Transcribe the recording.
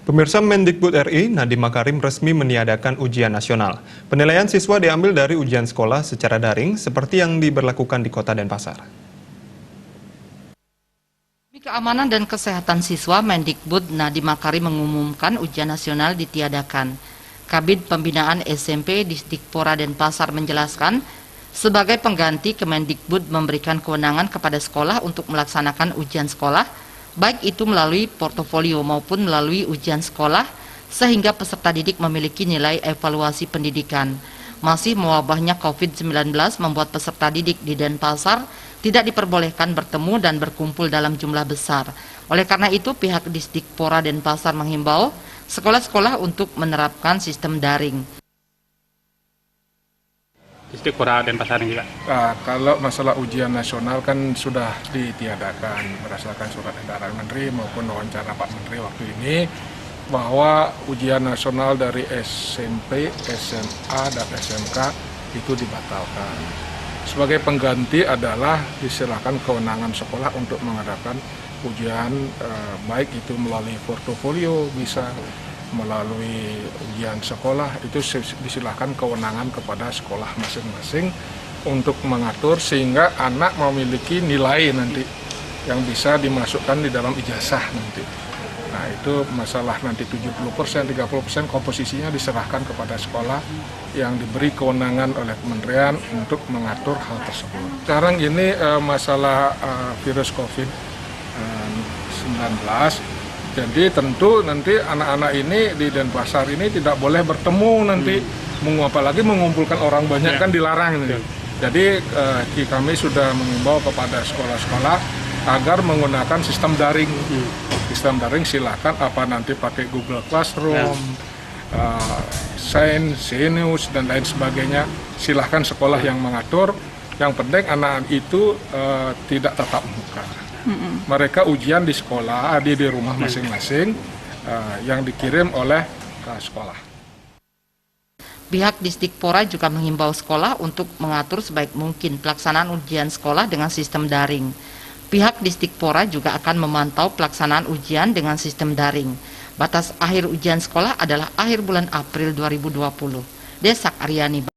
Pemirsa, Mendikbud RI Nadiem Makarim resmi meniadakan ujian nasional. Penilaian siswa diambil dari ujian sekolah secara daring seperti yang diberlakukan di Kota Denpasar. Demi keamanan dan kesehatan siswa, Mendikbud Nadiem Makarim mengumumkan ujian nasional ditiadakan. Kabid Pembinaan SMP Disdikpora Denpasar menjelaskan, sebagai pengganti Kemendikbud memberikan kewenangan kepada sekolah untuk melaksanakan ujian sekolah, baik itu melalui portofolio maupun melalui ujian sekolah, sehingga peserta didik memiliki nilai evaluasi pendidikan. Masih mewabahnya COVID-19 membuat peserta didik di Denpasar tidak diperbolehkan bertemu dan berkumpul dalam jumlah besar. Oleh karena itu, pihak Disdikpora Denpasar menghimbau sekolah-sekolah untuk menerapkan sistem daring. Disdikpora Denpasar juga. Kalau masalah ujian nasional kan sudah ditiadakan berdasarkan surat edaran Menteri maupun wawancara Pak Menteri waktu ini, bahwa ujian nasional dari SMP, SMA, dan SMK itu dibatalkan. Sebagai pengganti adalah disilakan kewenangan sekolah untuk mengadakan ujian, baik itu melalui portofolio, bisa melalui ujian sekolah, itu disilahkan kewenangan kepada sekolah masing-masing untuk mengatur sehingga anak memiliki nilai nanti yang bisa dimasukkan di dalam ijazah nanti. Nah, itu masalah nanti 70%, 30% komposisinya diserahkan kepada sekolah yang diberi kewenangan oleh kementerian untuk mengatur hal tersebut. Sekarang ini masalah virus COVID-19, jadi tentu nanti anak-anak ini di Denpasar ini tidak boleh bertemu nanti, apalagi mengumpulkan orang banyak kan dilarang. Jadi kami sudah mengimbau kepada sekolah-sekolah agar menggunakan sistem daring. Sistem daring silakan apa nanti pakai Google Classroom, Zenius dan lain sebagainya. Silahkan sekolah yang mengatur. Yang penting anak itu tidak tatap muka. Mereka ujian di sekolah, di rumah masing-masing yang dikirim oleh sekolah. Pihak Disdikpora juga menghimbau sekolah untuk mengatur sebaik mungkin pelaksanaan ujian sekolah dengan sistem daring. Pihak Disdikpora juga akan memantau pelaksanaan ujian dengan sistem daring. Batas akhir ujian sekolah adalah akhir bulan April 2020. Desak Aryani.